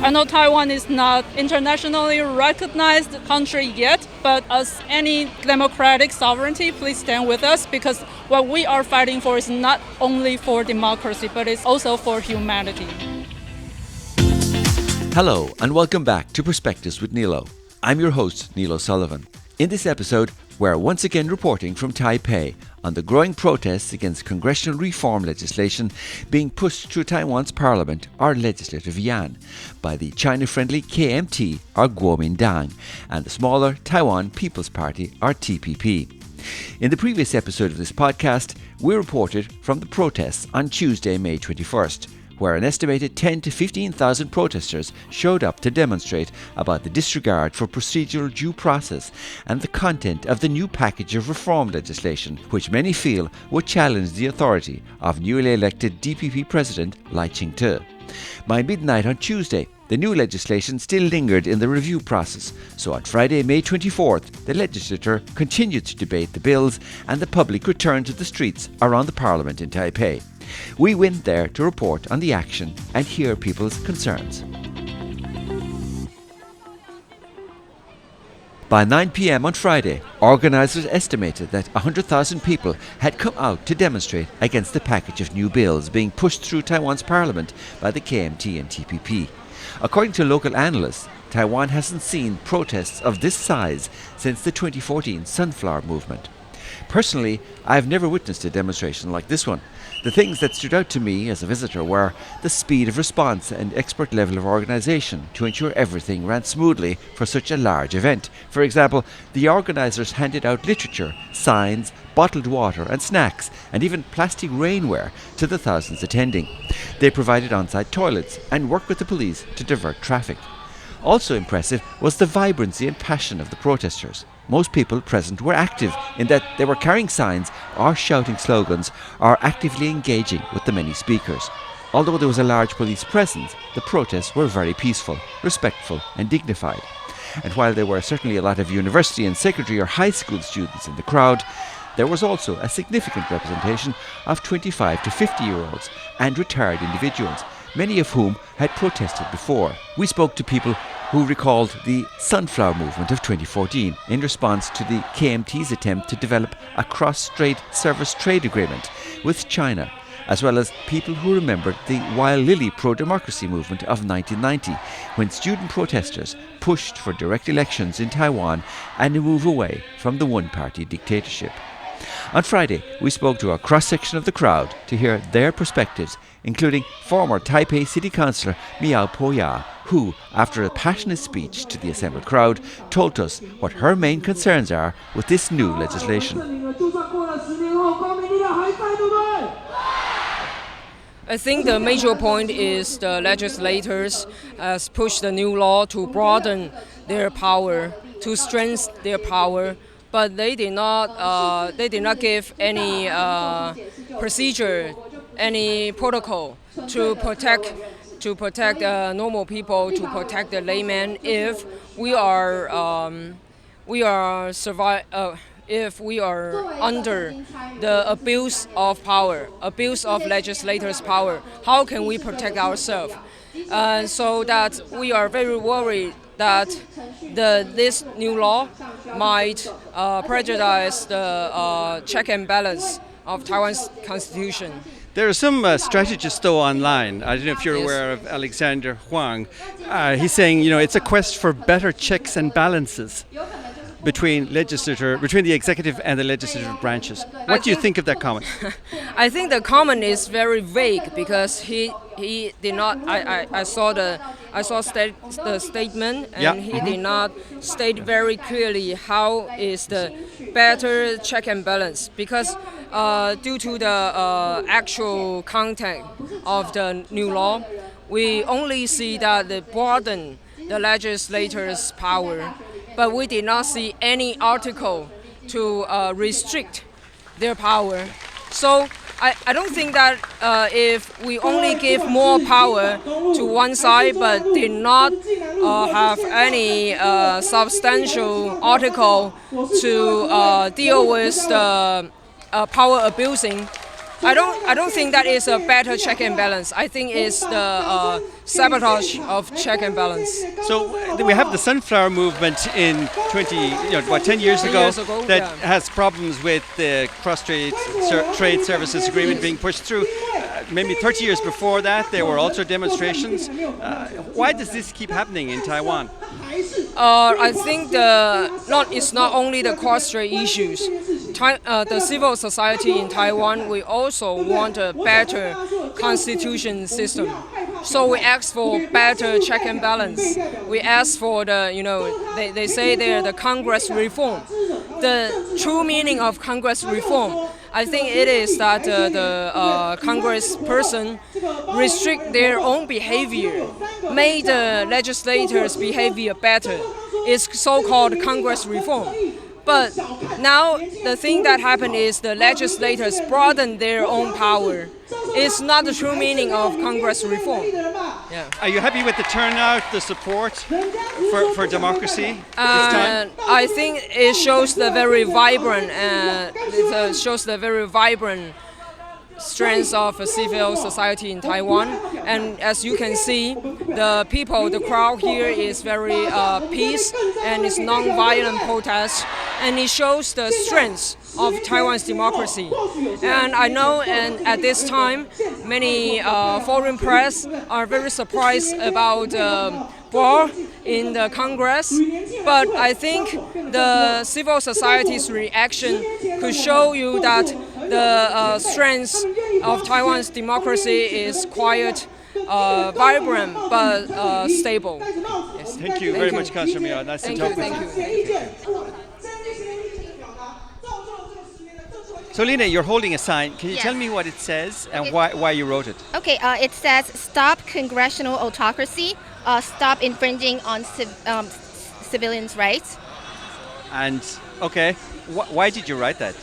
I know Taiwan is not internationally recognized country yet, but as any democratic sovereignty, please stand with us because what we are fighting for is not only for democracy, but it's also for humanity. Hello and welcome back to Perspectives with Nilo. I'm your host, Nilo Sullivan. In this episode, we're once again reporting from Taipei on the growing protests against congressional reform legislation being pushed through Taiwan's parliament, or Legislative Yuan, by the China-friendly KMT, or Kuomintang, and the smaller Taiwan People's Party, or TPP. In the previous episode of this podcast, we reported from the protests on Tuesday, May 21st, where an estimated 10 to 15,000 protesters showed up to demonstrate about the disregard for procedural due process and the content of the new package of reform legislation, which many feel would challenge the authority of newly elected DPP President Lai Ching-te. By midnight on Tuesday, the new legislation still lingered in the review process, so on Friday, May 24th, the Legislature continued to debate the bills and the public returned to the streets around the Parliament in Taipei. We went there to report on the action and hear people's concerns. By 9 p.m. on Friday, organisers estimated that 100,000 people had come out to demonstrate against the package of new bills being pushed through Taiwan's parliament by the KMT and TPP. According to local analysts, Taiwan hasn't seen protests of this size since the 2014 Sunflower Movement. Personally, I've never witnessed a demonstration like this one. The things that stood out to me as a visitor were the speed of response and expert level of organisation to ensure everything ran smoothly for such a large event. For example, the organisers handed out literature, signs, bottled water and snacks, and even plastic rainwear to the thousands attending. They provided on-site toilets and worked with the police to divert traffic. Also impressive was the vibrancy and passion of the protesters. Most people present were active in that they were carrying signs or shouting slogans or actively engaging with the many speakers. Although there was a large police presence, the protests were very peaceful, respectful and dignified. And while there were certainly a lot of university and secondary or high school students in the crowd, there was also a significant representation of 25 to 50-year-olds and retired individuals, many of whom had protested before. We spoke to people who recalled the Sunflower Movement of 2014 in response to the KMT's attempt to develop a cross-strait service trade agreement with China, as well as people who remembered the Wild Lily pro-democracy movement of 1990, when student protesters pushed for direct elections in Taiwan and a move away from the one-party dictatorship. On Friday, we spoke to a cross-section of the crowd to hear their perspectives, including former Taipei City Councillor Miao Po-ya, who, after a passionate speech to the assembled crowd, told us what her main concerns are with this new legislation. I think the major point is the legislators has pushed the new law to broaden their power, to strengthen their power, but they did not give any procedure, any protocol to protect normal people, to protect the layman if we are under the abuse of power, abuse of legislators' power. How can we protect ourselves? So that we are very worried that this new law might prejudice the check and balance of Taiwan's constitution. There are some strategists though online. I don't know if you're aware of Alexander Huang. He's saying, it's a quest for better checks and balances between the executive and the legislative branches. What do you think of that comment? I think the comment is very vague because he did not. I saw the statement and he did not state very clearly how is the better check and balance because due to the actual content of the new law, we only see that they broaden the legislators' power. But we did not see any article to restrict their power. So I don't think that if we only give more power to one side but did not have any substantial article to deal with the power abusing, I don't think that is a better check and balance. I think it's the sabotage of check and balance. So we have the sunflower movement in 10 years ago, that has problems with the cross-trade trade services agreement being pushed through. Maybe 30 years before that, there were also demonstrations. Why does this keep happening in Taiwan? I think it's not only the cross-strait issues. The civil society in Taiwan, we also want a better constitution system. So we ask for better check and balance. We ask for they say they're the Congress reform. The true meaning of Congress reform, I think it is that the Congress person restrict their own behavior, make the legislators' behavior better. It's so-called Congress reform. But now the thing that happened is the legislators broaden their own power. It's not the true meaning of Congress reform. Yeah. Are you happy with the turnout, the support for democracy this time? I think it shows the very vibrant strength of civil society in Taiwan. And as you can see, the crowd here is very peace and it's non-violent protest, and it shows the strength of Taiwan's democracy. And I know, and at this time, many foreign press are very surprised about war in the Congress, but I think the civil society's reaction could show you that the strength of Taiwan's democracy is quite vibrant but stable. Yes. Thank you very much, Councillor Mia. Nice to talk with you. So Lina, you're holding a sign. Can you tell me what it says and why you wrote it? Okay, it says "Stop congressional autocracy. Stop infringing on civilians' rights." And okay, why did you write that?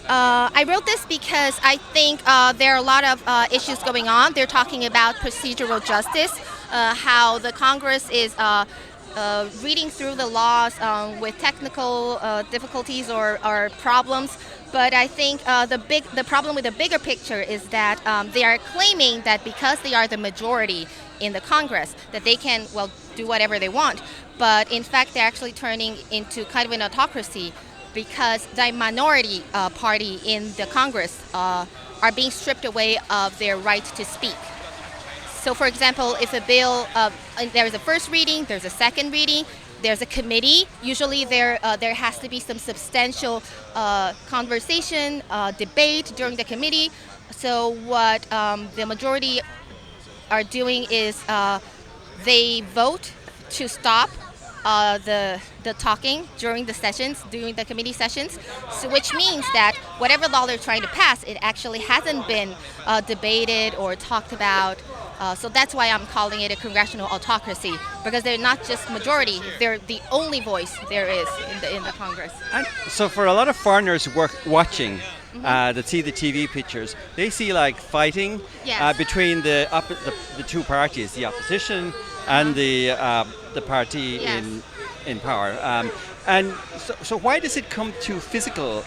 I wrote this because I think there are a lot of issues going on. They're talking about procedural justice, how the Congress is reading through the laws with technical difficulties or problems. But I think the problem with the bigger picture is that they are claiming that because they are the majority in the Congress, that they can, do whatever they want. But in fact, they're actually turning into kind of an autocracy because the minority party in the Congress are being stripped away of their right to speak. So for example, if a bill, there's a first reading, there's a second reading, there's a committee. Usually there has to be some substantial conversation, debate during the committee. So what the majority are doing is they vote to stop the talking during the sessions, during the committee sessions, so which means that whatever law they're trying to pass, it actually hasn't been debated or talked about. So that's why I'm calling it a congressional autocracy, because they're not just majority, they're the only voice there is in the Congress. And so for a lot of foreigners watching that see the TV pictures, they see like fighting between the two parties, the opposition and the party in power. And so why does it come to physical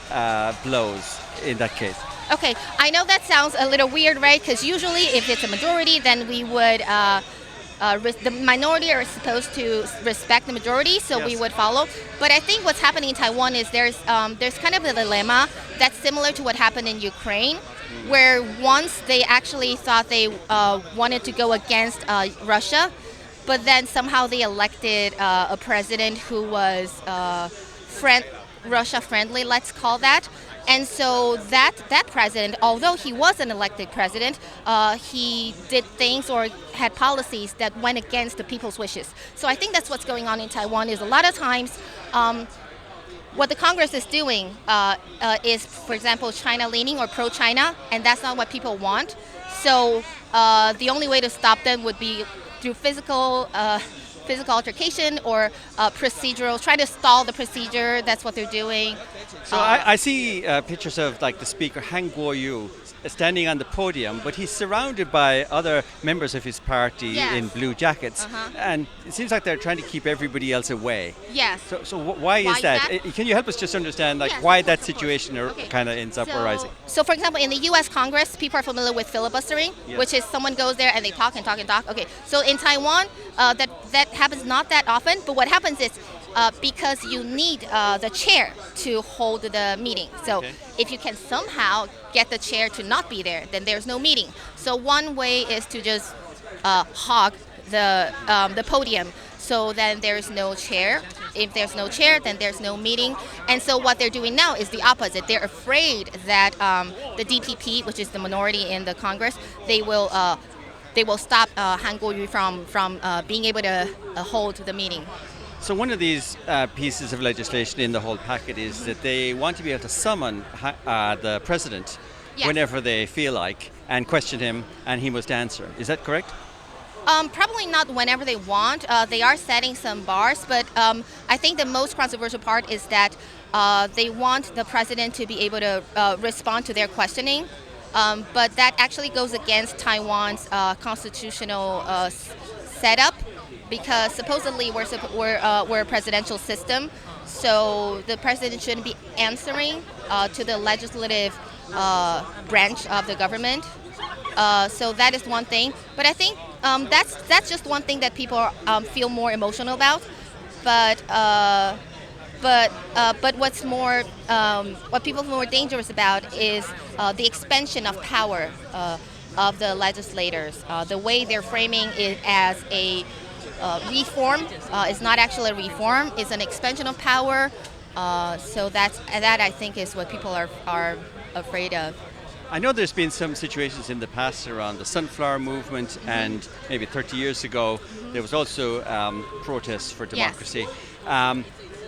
blows in that case? Okay, I know that sounds a little weird, right? Because usually if it's a majority, then we would, the minority are supposed to respect the majority, so we would follow. But I think what's happening in Taiwan is there's kind of a dilemma that's similar to what happened in Ukraine, where once they actually thought they wanted to go against Russia, but then somehow they elected a president who was Russia-friendly, let's call that. And so that president, although he was an elected president, he did things or had policies that went against the people's wishes. So I think that's what's going on in Taiwan is a lot of times what the Congress is doing is, for example, China-leaning or pro-China, and that's not what people want. So the only way to stop them would be through physical altercation or procedural, try to stall the procedure. That's what they're doing. So I see pictures of like the speaker Han Kuo-yu standing on the podium, but he's surrounded by other members of his party Yes. in blue jackets, and it seems like they're trying to keep everybody else away. Yes. So why is that? Can you help us just understand Yes, why of that course, of course. situation Okay. kind of ends up arising? So, for example, in the U.S. Congress, people are familiar with filibustering, Yes. which is someone goes there and they talk and talk and talk. Okay, so in Taiwan, that happens not that often, but what happens is because you need the chair to hold the meeting. So Okay. if you can somehow get the chair to not be there, then there's no meeting. So one way is to just hog the podium. So then there's no chair. If there's no chair, then there's no meeting. And so what they're doing now is the opposite. They're afraid that the DPP, which is the minority in the Congress, they will stop Han Kuo-yu from being able to hold the meeting. So one of these pieces of legislation in the whole packet is that they want to be able to summon the president Yes. whenever they feel like and question him, and he must answer. Is that correct? Probably not whenever they want. They are setting some bars, but I think the most controversial part is that they want the president to be able to respond to their questioning. But that actually goes against Taiwan's constitutional setup, because supposedly we're a presidential system, so the president shouldn't be answering to the legislative branch of the government. So that is one thing. But I think that's just one thing that people feel more emotional about. But what's more, what people feel more dangerous about is the expansion of power of the legislators. The way they're framing it as a reform is not actually a reform; it's an expansion of power. So that I think is what people are afraid of. I know there's been some situations in the past around the sunflower movement, and maybe 30 years ago there was also protests for democracy.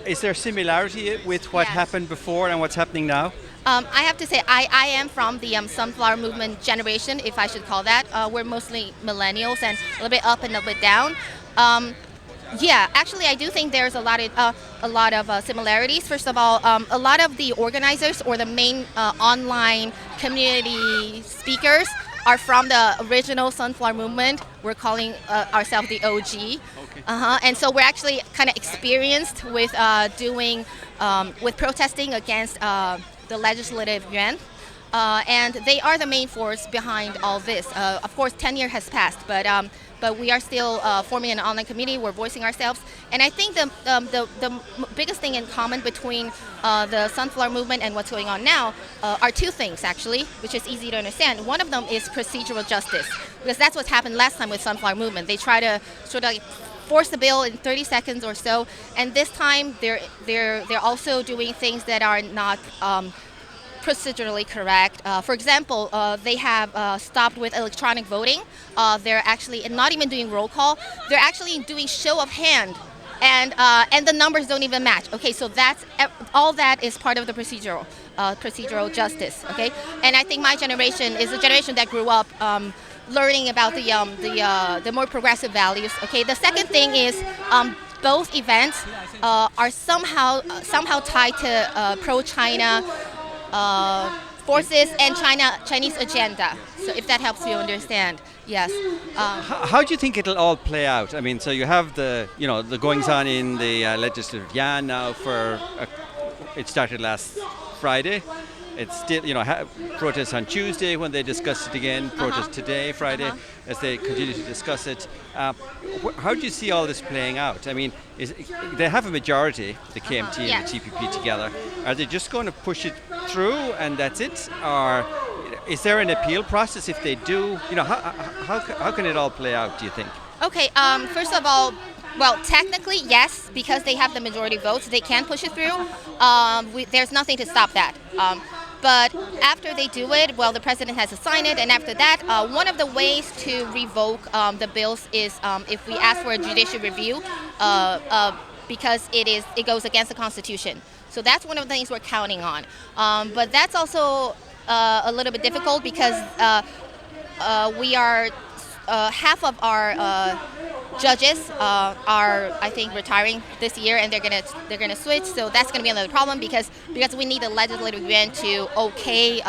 Is there similarity with what Yes. happened before and what's happening now? I have to say, I am from the sunflower movement generation, if I should call that. We're mostly millennials and a little bit up and a bit down. Yeah, actually, I do think there's a lot of similarities. First of all, a lot of the organizers or the main online community speakers are from the original sunflower movement. We're calling ourselves the OG. Okay. And so we're actually kind of experienced with with protesting against the Legislative Yuan. And they are the main force behind all this. Of course, 10 years has passed, but we are still forming an online community. We're voicing ourselves, and I think the biggest thing in common between the sunflower movement and what's going on now are two things, actually, which is easy to understand. One of them is procedural justice, because that's what happened last time with sunflower movement. They try to sort of force the bill in 30 seconds or so, and this time they're also doing things that are not procedurally correct. For example, they have stopped with electronic voting. They're actually not even doing roll call. They're actually doing show of hand, and the numbers don't even match. Okay, so that's all that is part of the procedural justice. Okay, and I think my generation is a generation that grew up learning about the more progressive values. Okay, the second thing is both events are somehow tied to pro-China forces and Chinese agenda. So if that helps you understand, yes. How do you think it'll all play out? I mean, so you have the goings on in the Legislative Yuan now it started last Friday. It's still, protests on Tuesday when they discussed it again, protests today, Friday, as they continue to discuss it. How do you see all this playing out? I mean, they have a majority, the KMT and the TPP together. Are they just going to push it through and that's it? Or is there an appeal process if they do? How can it all play out, do you think? Okay, first of all, well, technically, yes, because they have the majority votes, they can push it through. There's nothing to stop that. But after they do it, well, the president has to sign it, and after that, one of the ways to revoke the bills is if we ask for a judicial review, because it goes against the Constitution. So that's one of the things we're counting on. But that's also a little bit difficult because we are half of our judges are, I think, retiring this year, and they're gonna switch. So that's gonna be another problem because we need the Legislative Yuan to okay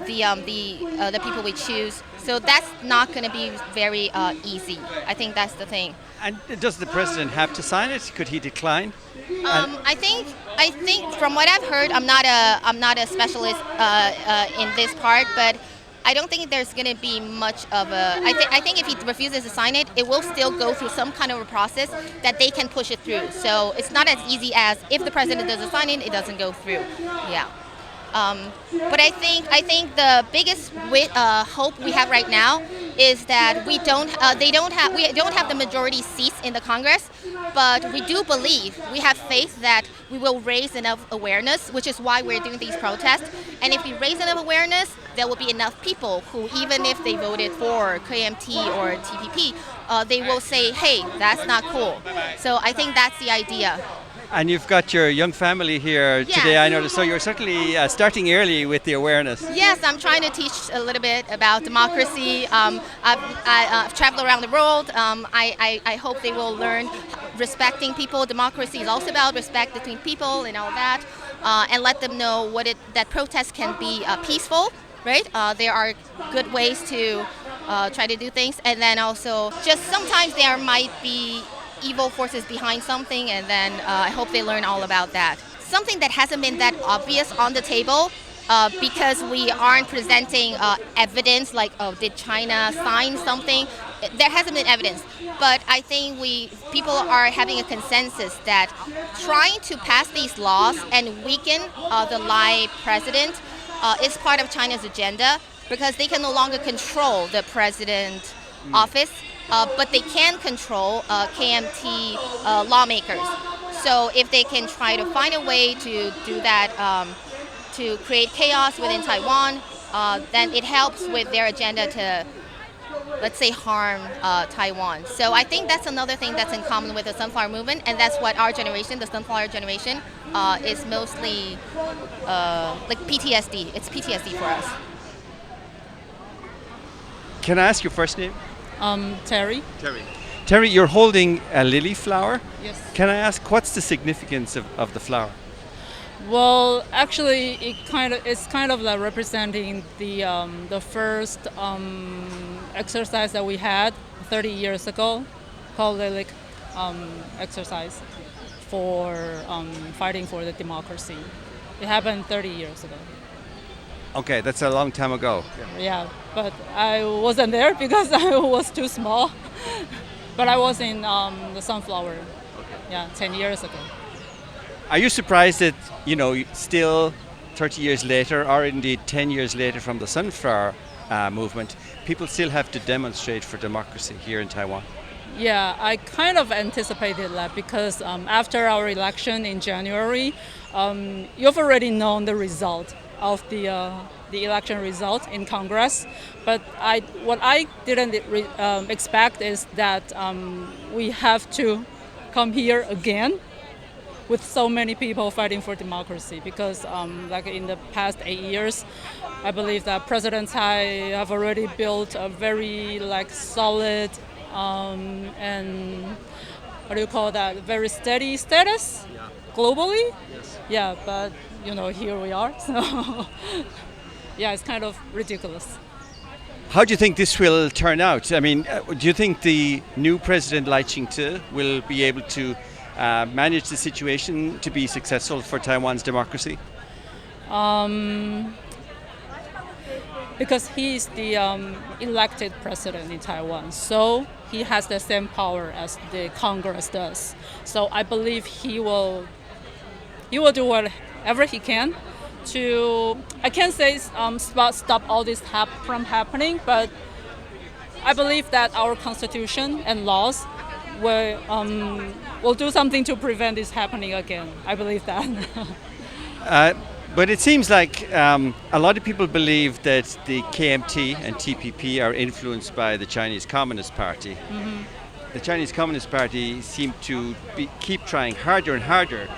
the people we choose. So that's not gonna be very easy. I think that's the thing. And does the president have to sign it? Could he decline? I think from what I've heard, I'm not a specialist in this part, but I don't think there's going to be much of a. I think if he refuses to sign it, it will still go through some kind of a process that they can push it through. So it's not as easy as if the president doesn't sign it, it doesn't go through. Yeah. But I think the biggest hope we have right now is that we don't have the majority seats in the Congress, but we do believe, we have faith that we will raise enough awareness, which is why we're doing these protests. And if we raise enough awareness, there will be enough people who, even if they voted for KMT or TPP, they will say, hey, that's not cool. So I think that's the idea. And you've got your young family here today, I noticed. So you're certainly starting early with the awareness. Yes, I'm trying to teach a little bit about democracy. I've traveled around the world. I hope they will learn respecting people. Democracy is also about respect between people and all that, and let them know that protest can be peaceful, right? There are good ways to try to do things, and then also just sometimes there might be evil forces behind something, and then I hope they learn all about that. Something that hasn't been that obvious on the table because we aren't presenting evidence like, oh, did China sign something? There hasn't been evidence, but I think people are having a consensus that trying to pass these laws and weaken the Lai president is part of China's agenda because they can no longer control the president office. But they can control KMT lawmakers. So if they can try to find a way to do that, to create chaos within Taiwan, then it helps with their agenda to, let's say, harm Taiwan. So I think that's another thing that's in common with the Sunflower Movement, and that's what our generation, the Sunflower generation, is mostly like PTSD. It's PTSD for us. Can I ask your first name? Terry. Terry, you're holding a lily flower. Yes. Can I ask what's the significance of the flower? Well, actually, it's kind of like representing the first exercise that we had 30 years ago, called the exercise for fighting for the democracy. It happened 30 years ago. Okay, that's a long time ago. Yeah, but I wasn't there because I was too small. But I was in the Sunflower, 10 years ago. Are you surprised that, still 30 years later, or indeed 10 years later from the Sunflower movement, people still have to demonstrate for democracy here in Taiwan? Yeah, I kind of anticipated that because after our election in January, you've already known the result of the election result in Congress, but what I didn't expect is that we have to come here again with so many people fighting for democracy because like in the past 8 years, I believe that President Tsai have already built a very solid and what do you call that, very steady status globally. Yes. Yeah, but here we are. So yeah, it's kind of ridiculous. How do you think this will turn out? I mean, do you think the new president Lai Ching-te will be able to manage the situation to be successful for Taiwan's democracy? Because he's the elected president in Taiwan, so he has the same power as the Congress does. So I believe he will do whatever he can to, I can't say stop all this from happening, but I believe that our constitution and laws will do something to prevent this happening again. I believe that. But it seems like a lot of people believe that the KMT and TPP are influenced by the Chinese Communist Party. Mm-hmm. The Chinese Communist Party seem to keep trying harder and harder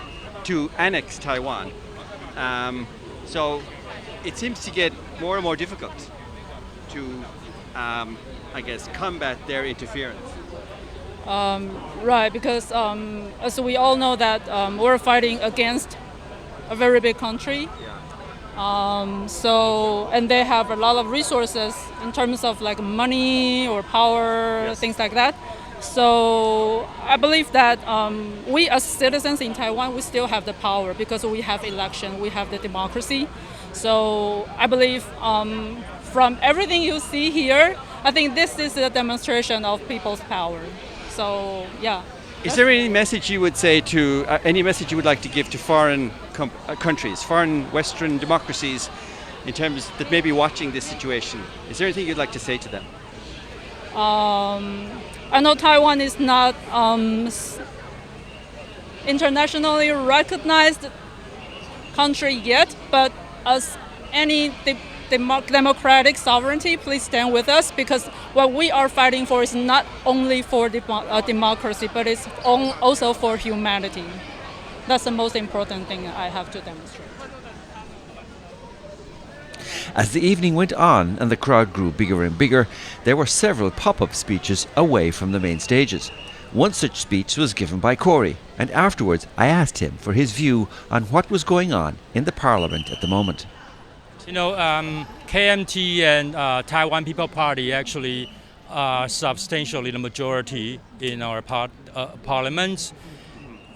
to annex Taiwan. So it seems to get more and more difficult to, combat their interference. Right, because as we all know that we're fighting against a very big country. And they have a lot of resources in terms of like money or power, Yes. things like that. So I believe that we as citizens in Taiwan, we still have the power because we have election, we have the democracy. So I believe from everything you see here, I think this is a demonstration of people's power. So yeah. Is there any message you would say to any message you would like to give to foreign countries, foreign Western democracies, in terms that may be watching this situation? Is there anything you'd like to say to them? I know Taiwan is not internationally recognized country yet, but as any democratic sovereignty, please stand with us because what we are fighting for is not only for democracy, but it's also for humanity. That's the most important thing I have to demonstrate. As the evening went on and the crowd grew bigger and bigger, there were several pop-up speeches away from the main stages. One such speech was given by Corey, and afterwards I asked him for his view on what was going on in the parliament at the moment. You know, KMT and Taiwan People Party actually are substantially the majority in our parliament.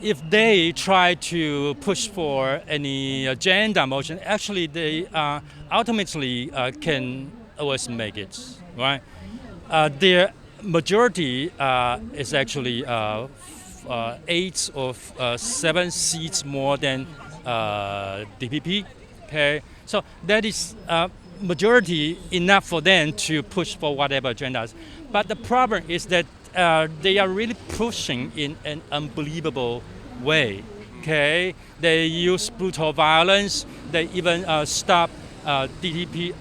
If they try to push for any agenda motion, actually they ultimately can always make it, right? Their majority is actually 8 of 7 seats more than DPP. Okay, so that is majority enough for them to push for whatever agendas. But the problem is that they are really pushing in an unbelievable way. Okay, they use brutal violence. They even stop DPP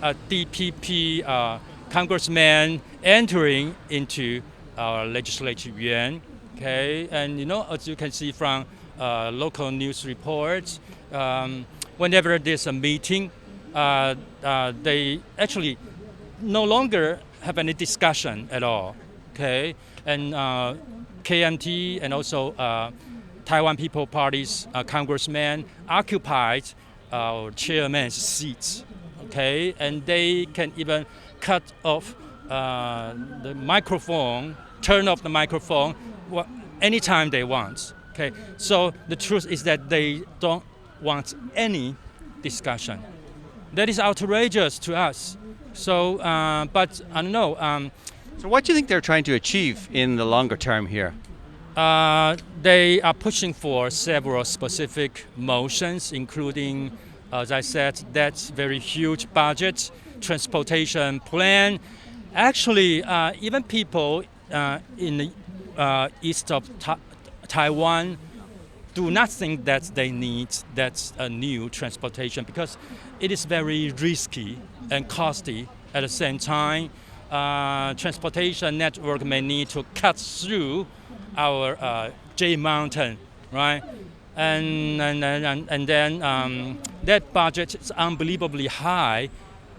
congressmen entering into our Legislative Yuan. Okay, and you know, as you can see from local news reports, whenever there's a meeting, they actually no longer have any discussion at all. Okay, and KMT and also Taiwan People Party's congressmen occupied chairman's seats. Okay, and they can even cut off the microphone, turn off the microphone anytime they want. Okay, so the truth is that they don't want any discussion. That is outrageous to us. So, but I don't know. So what do you think they're trying to achieve in the longer term here? They are pushing for several specific motions, including, as I said, that very huge budget, transportation plan. Actually, even people in the east of Taiwan do not think that they need that new transportation because it is very risky and costly. At the same time, transportation network may need to cut through our J Mountain, right? And then that budget is unbelievably high,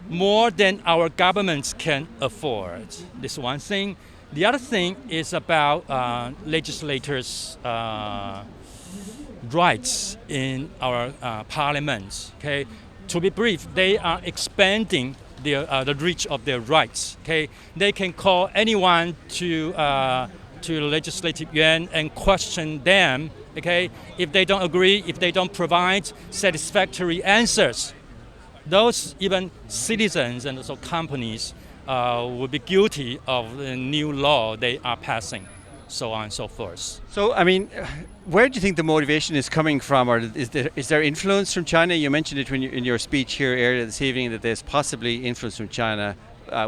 more than our governments can afford. This one thing. The other thing is about legislators' rights in our parliament. Okay, to be brief, they are expanding the reach of their rights. Okay, they can call anyone to Legislative Yuan and question them. Okay, if they don't agree, if they don't provide satisfactory answers, those even citizens and also companies will be guilty of the new law they are passing, so on and so forth. So, I mean, where do you think the motivation is coming from, or is there influence from China? You mentioned it in your speech here earlier this evening that there's possibly influence from China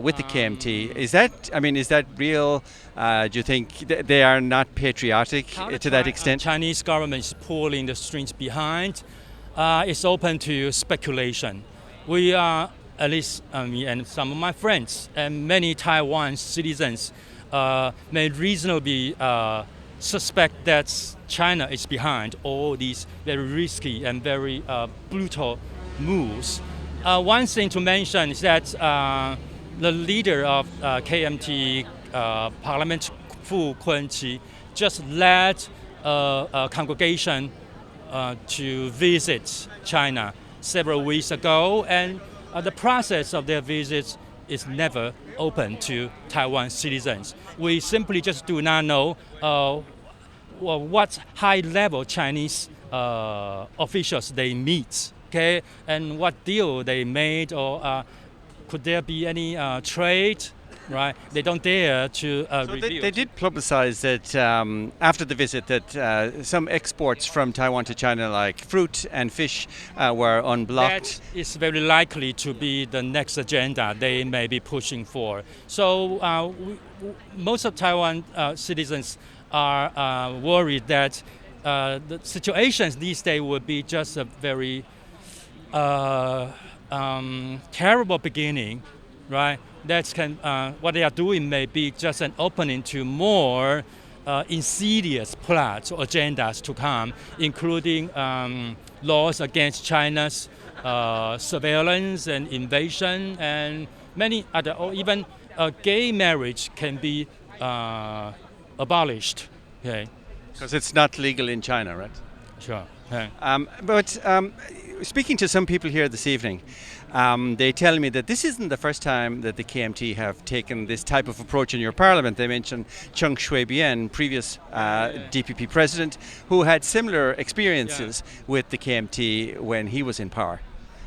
with the KMT. Is that real? Do you think they are not patriotic to that extent? Chinese government is pulling the strings behind. It's open to speculation. We are, at least me and some of my friends and many Taiwan citizens may reasonably suspect that China is behind all these very risky and very brutal moves. One thing to mention is that the leader of KMT Fu Kunqi just led a congregation to visit China several weeks ago, and the process of their visits is never open to Taiwan citizens. We simply just do not know what high-level Chinese officials they meet, okay, and what deal they made, or could there be any trade, right? They don't dare to reveal. They did publicize that after the visit that some exports from Taiwan to China, like fruit and fish, were unblocked. That is very likely to be the next agenda they may be pushing for. So most of Taiwan citizens are worried that the situations these days would be just a very terrible beginning, right? What they are doing may be just an opening to more insidious plots or agendas to come, including laws against China's surveillance and invasion, and many other, or even gay marriage can be abolished. Okay. Because it's not legal in China, right? Sure. Yeah. But speaking to some people here this evening, they tell me that this isn't the first time that the KMT have taken this type of approach in your parliament. They mentioned Cheng Shui-bian, previous DPP president, who had similar experiences with the KMT when he was in power.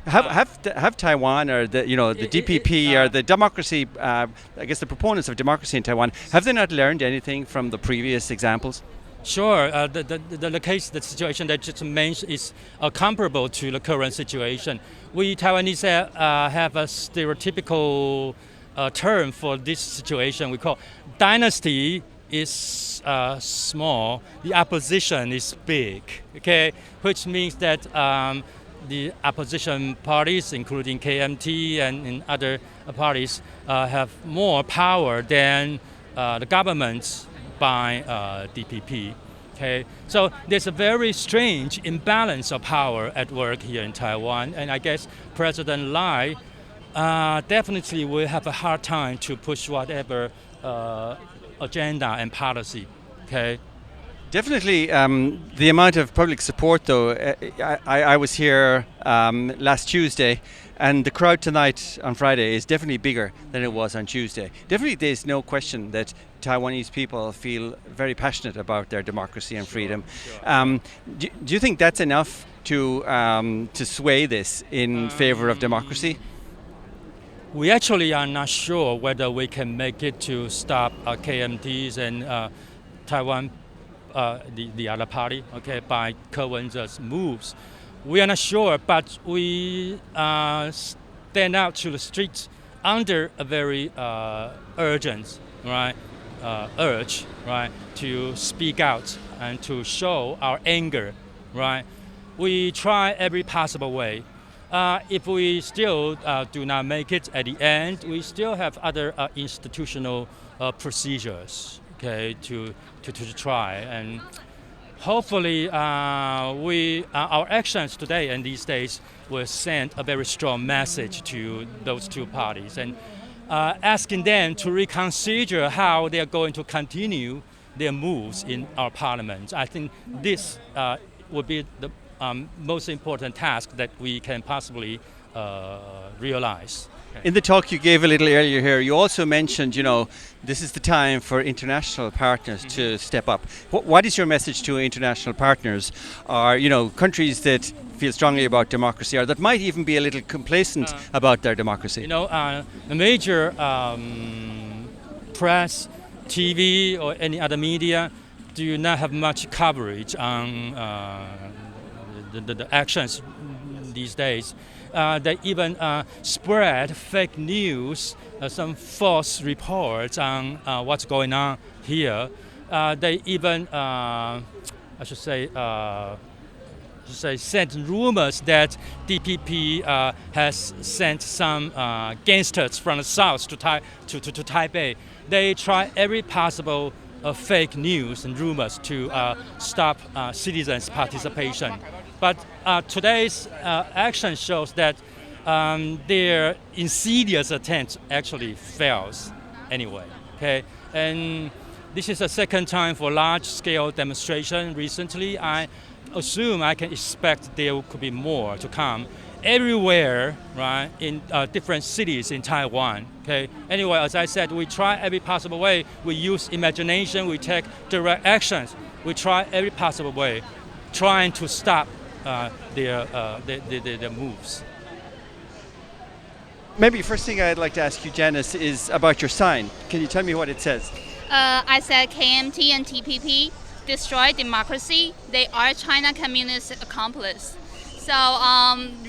Have Taiwan, or the DPP, or the democracy, I guess the proponents of democracy in Taiwan, have they not learned anything from the previous examples? Sure. The situation that just mentioned is comparable to the current situation. We Taiwanese have a stereotypical term for this situation. We call dynasty is small, the opposition is big. Okay, which means that the opposition parties, including KMT and other parties, have more power than the government by DPP. Okay, so there's a very strange imbalance of power at work here in Taiwan, and I guess President Lai definitely will have a hard time to push whatever agenda and policy. Okay. Definitely, the amount of public support, though. I was here last Tuesday, and the crowd tonight on Friday is definitely bigger than it was on Tuesday. Definitely, there's no question that Taiwanese people feel very passionate about their democracy and freedom. Do you think that's enough to sway this in favor of democracy? We actually are not sure whether we can make it to stop KMTs and Taiwan, the other party, okay, by Ke-wen's moves. We are not sure, but we stand out to the streets under a very urgent, right, urge, right, to speak out and to show our anger, right. We try every possible way. If we still do not make it at the end, we still have other institutional procedures, okay, to try, and hopefully our actions today and these days will send a very strong message to those two parties, and asking them to reconsider how they are going to continue their moves in our parliament. I think this would be the most important task that we can possibly realize. In the talk you gave a little earlier here, you also mentioned, this is the time for international partners to step up. What is your message to international partners, or countries that feel strongly about democracy, or that might even be a little complacent about their democracy? The major press, TV, or any other media do not have much coverage on the actions these days. They even spread fake news, some false reports on what's going on here. They even, sent rumors that DPP has sent some gangsters from the south to Taipei. They try every possible fake news and rumors to stop citizens' participation. But today's action shows that their insidious attempt actually fails anyway. Okay, and this is the second time for large-scale demonstration recently. I assume I can expect there could be more to come everywhere, right, in different cities in Taiwan. Okay. Anyway, as I said, we try every possible way. We use imagination. We take direct actions. We try every possible way, trying to stop their moves. Maybe first thing I'd like to ask you, Janice, is about your sign. Can you tell me what it says? I said KMT and TPP destroy democracy. They are China communist accomplice. So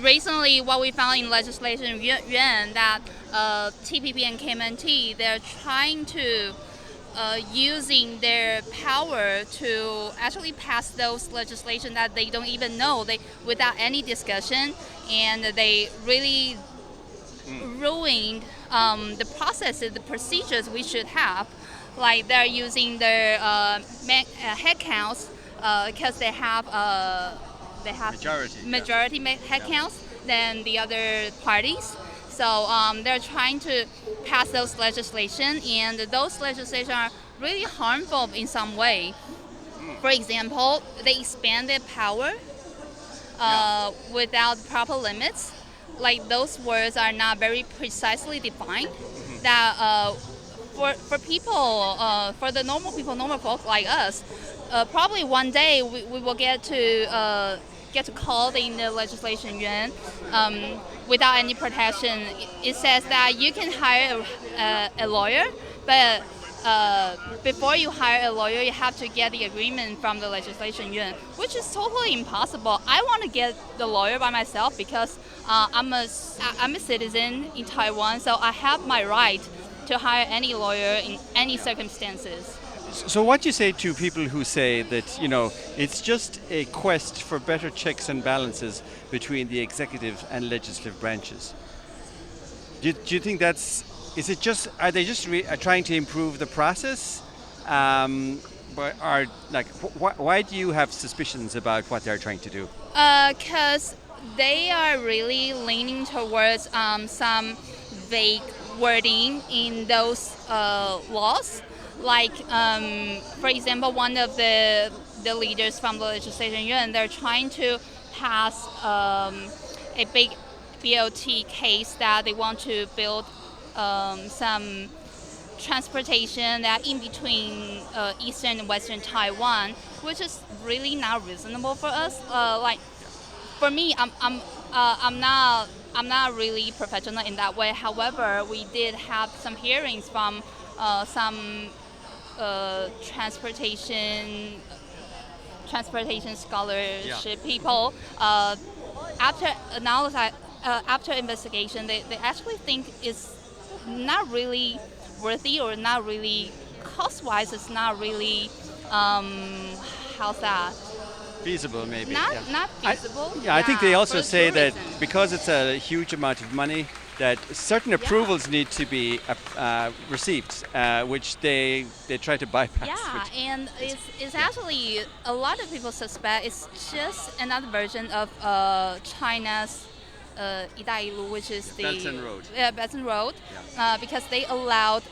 recently, what we found in Legislative Yuan that TPP and KMT, they're trying to using their power to actually pass those legislation that they don't even know, without any discussion, and they really ruined the processes, the procedures we should have. Like they're using their head counts because they have majority head counts than the other parties. So they're trying to pass those legislation, and those legislation are really harmful in some way. For example, they expand their power without proper limits. Like those words are not very precisely defined. That for people, for the normal people, normal folks like us, probably one day we will get to called in the Legislative Yuan without any protection. It says that you can hire a lawyer, but before you hire a lawyer, you have to get the agreement from the Legislative Yuan, which is totally impossible. I want to get the lawyer by myself because I'm a citizen in Taiwan, so I have my right to hire any lawyer in any circumstances. So what do you say to people who say that, it's just a quest for better checks and balances between the executive and legislative branches? Do you think are they just trying to improve the process? Why do you have suspicions about what they're trying to do? Because they are really leaning towards some vague wording in those laws. Like, for example, one of the leaders from the Legislative Yuan, they're trying to pass a big BOT case that they want to build some transportation that in between eastern and western Taiwan, which is really not reasonable for us. For me, I'm not really professional in that way. However, we did have some hearings from some transportation scholarship people. After investigation, they actually think it's not really worthy or not really cost-wise. It's not really feasible, maybe. Not feasible. I think they also say that because it's a huge amount of money, that certain approvals need to be received, which they try to bypass. Yeah, and it's actually, a lot of people suspect it's just another version of China's 一带一路, which is the Belt and Road. Belt and Road, because they allowed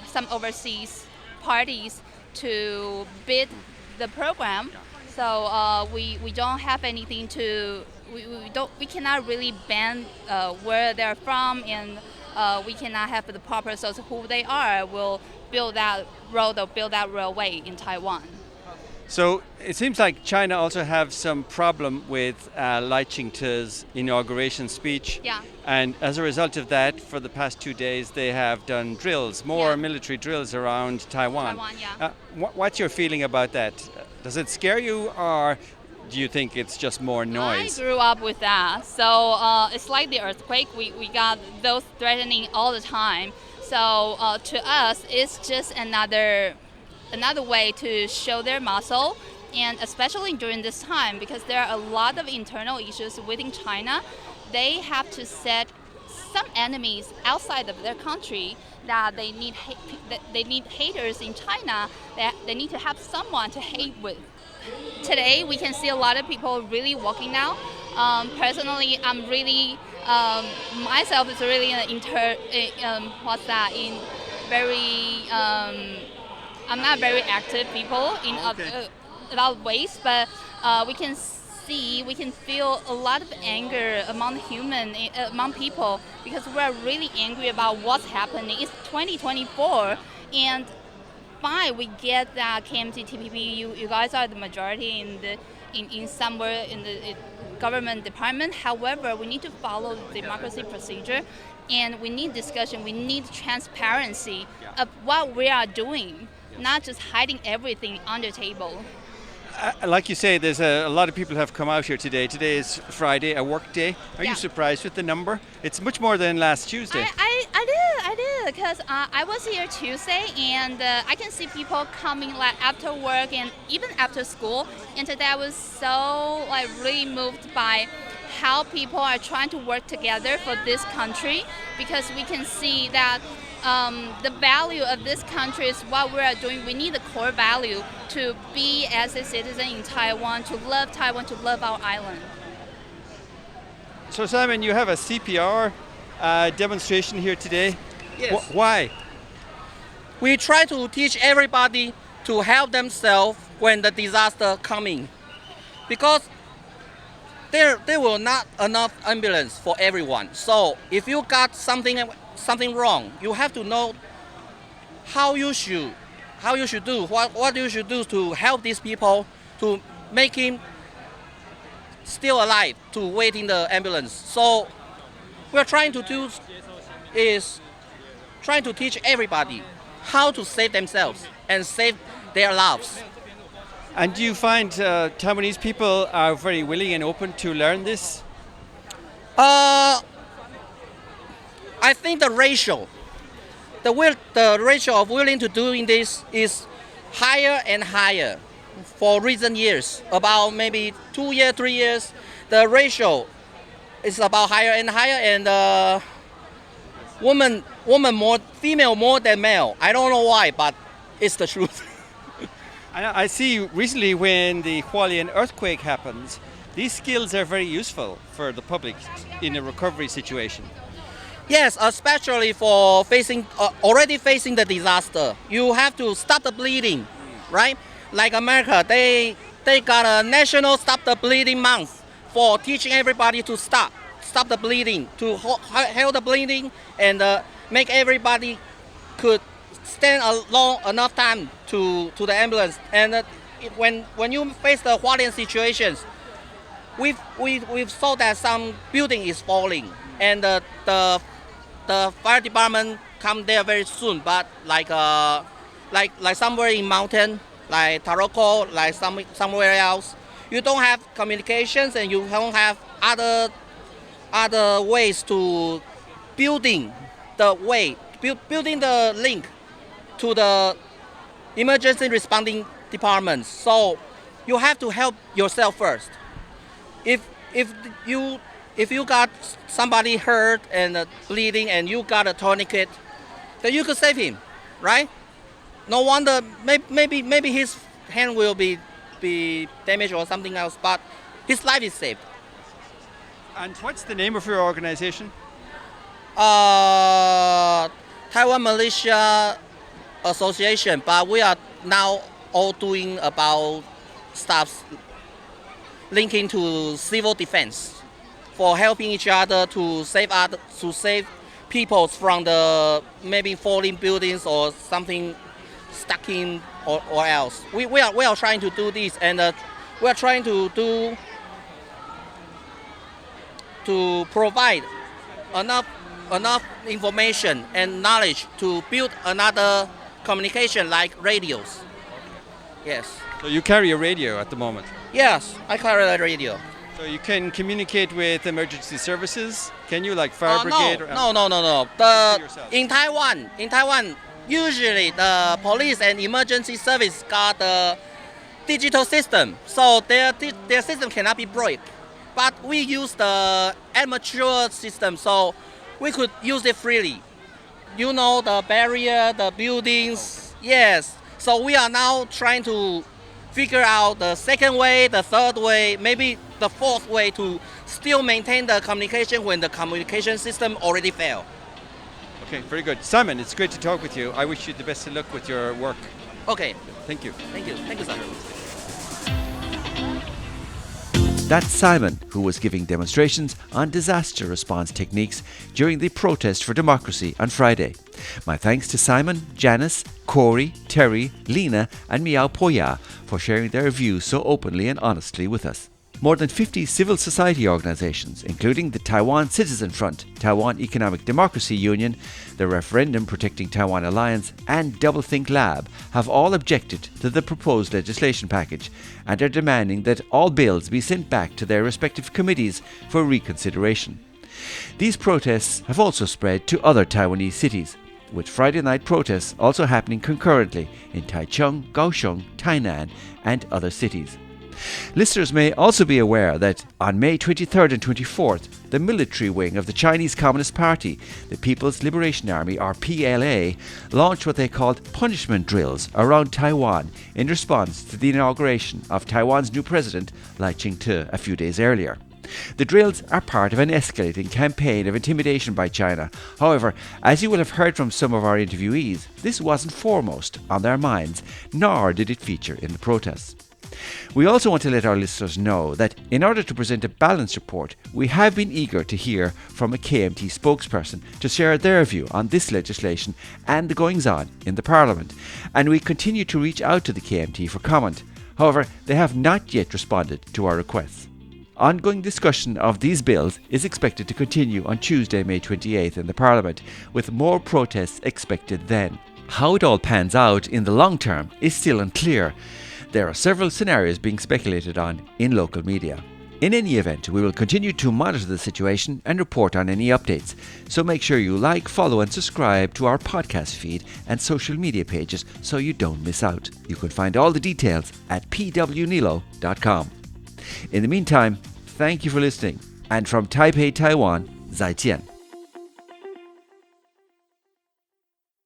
some overseas parties to bid the program. So we don't have anything to. We cannot really ban where they're from, and we cannot have the proper source of who they are will build that road or build that railway in Taiwan. So it seems like China also have some problem with Lai Ching-te's inauguration speech. Yeah. And as a result of that, for the past 2 days, they have done more military drills around Taiwan. What's your feeling about that? Does it scare you, or do you think it's just more noise? I grew up with that. So it's like the earthquake. We got those threatening all the time. So to us, it's just another way to show their muscle, and especially during this time, because there are a lot of internal issues within China. They have to set some enemies outside of their country that they need haters in China. They need to have someone to hate with. Today, we can see a lot of people really walking now. Personally, I'm really myself is really very I'm not very active people in a lot of ways, but we can feel a lot of anger among people, because we're really angry about what's happening. It's 2024, and fine, we get that KMT, TPP, you guys are the majority in somewhere in the government department. However, we need to follow the democracy procedure, and we need discussion. We need transparency of what we are doing, not just hiding everything on the table. Like you say, there's a lot of people have come out here today. Today is Friday, a work day. Are you surprised with the number? It's much more than last Tuesday. I did, because I was here Tuesday, and I can see people coming like after work and even after school. And today I was so really moved by how people are trying to work together for this country, because we can see that the value of this country is what we are doing. We need the core value to be as a citizen in Taiwan, to love our island. So Simon, you have a CPR demonstration here today. Yes. Why? We try to teach everybody to help themselves when the disaster coming, because there will not enough ambulance for everyone. So if you got something wrong, you have to know how you should do, what you should do to help these people, to make him still alive, to wait in the ambulance. So we're trying to do is trying to teach everybody how to save themselves and save their lives. And do you find Taiwanese people are very willing and open to learn this? I think the ratio of willing to doing this is higher and higher for recent years. About maybe 2 years, 3 years, the ratio is about higher and higher, and woman more, female more than male. I don't know why, but it's the truth. I see recently when the Hualien earthquake happens, these skills are very useful for the public in a recovery situation. Yes, especially for already facing the disaster. You have to stop the bleeding, right? Like America, they got a national Stop the Bleeding month for teaching everybody to stop the bleeding, to hold the bleeding, and make everybody could stand a long enough time to the ambulance. And when you face the Hualien situations, we've saw that some building is falling, and the fire department come there very soon. But like somewhere in mountain, like Taroko, like somewhere else, you don't have communications, and you don't have other ways to building the link to the emergency responding departments. So you have to help yourself first. If you got somebody hurt and bleeding, and you got a tourniquet, then you could save him, right? No wonder maybe his hand will be damaged or something else, but his life is saved. And what's the name of your organization? Taiwan Militia Association, but we are now all doing about stuff linking to civil defense, for helping each other to save people from the maybe falling buildings or something stuck in or else. We are trying to do this, and we are trying to provide enough information and knowledge to build another communication like radios. Yes. So you carry a radio at the moment? Yes, I carry a radio. So you can communicate with emergency services? Can you, like fire brigade? No. In Taiwan, usually the police and emergency service got a digital system, so their system cannot be broken. But we use the amateur system, so we could use it freely. You know, the barrier, the buildings, yes. So we are now trying to figure out the second way, the third way, maybe the fourth way to still maintain the communication when the communication system already failed. Okay, very good. Simon, it's great to talk with you. I wish you the best of luck with your work. Okay. Thank you. Thank you. Thank you, sir. That's Simon, who was giving demonstrations on disaster response techniques during the protest for democracy on Friday. My thanks to Simon, Janice, Corey, Terry, Lena and Miao Poya for sharing their views so openly and honestly with us. More than 50 civil society organizations, including the Taiwan Citizen Front, Taiwan Economic Democracy Union, the Referendum Protecting Taiwan Alliance and Doublethink Lab, have all objected to the proposed legislation package and are demanding that all bills be sent back to their respective committees for reconsideration. These protests have also spread to other Taiwanese cities, with Friday night protests also happening concurrently in Taichung, Kaohsiung, Tainan and other cities. Listeners may also be aware that on May 23rd and 24th, the military wing of the Chinese Communist Party, the People's Liberation Army or PLA, launched what they called punishment drills around Taiwan in response to the inauguration of Taiwan's new president, Lai Ching-te, a few days earlier. The drills are part of an escalating campaign of intimidation by China. However, as you will have heard from some of our interviewees, this wasn't foremost on their minds, nor did it feature in the protests. We also want to let our listeners know that in order to present a balanced report, we have been eager to hear from a KMT spokesperson to share their view on this legislation and the goings-on in the Parliament, and we continue to reach out to the KMT for comment. However, they have not yet responded to our requests. Ongoing discussion of these bills is expected to continue on Tuesday, May 28th in the Parliament, with more protests expected then. How it all pans out in the long term is still unclear. There are several scenarios being speculated on in local media. In any event, we will continue to monitor the situation and report on any updates. So make sure you like, follow and subscribe to our podcast feed and social media pages so you don't miss out. You can find all the details at pwnilo.com. In the meantime, thank you for listening. And from Taipei, Taiwan, 再见.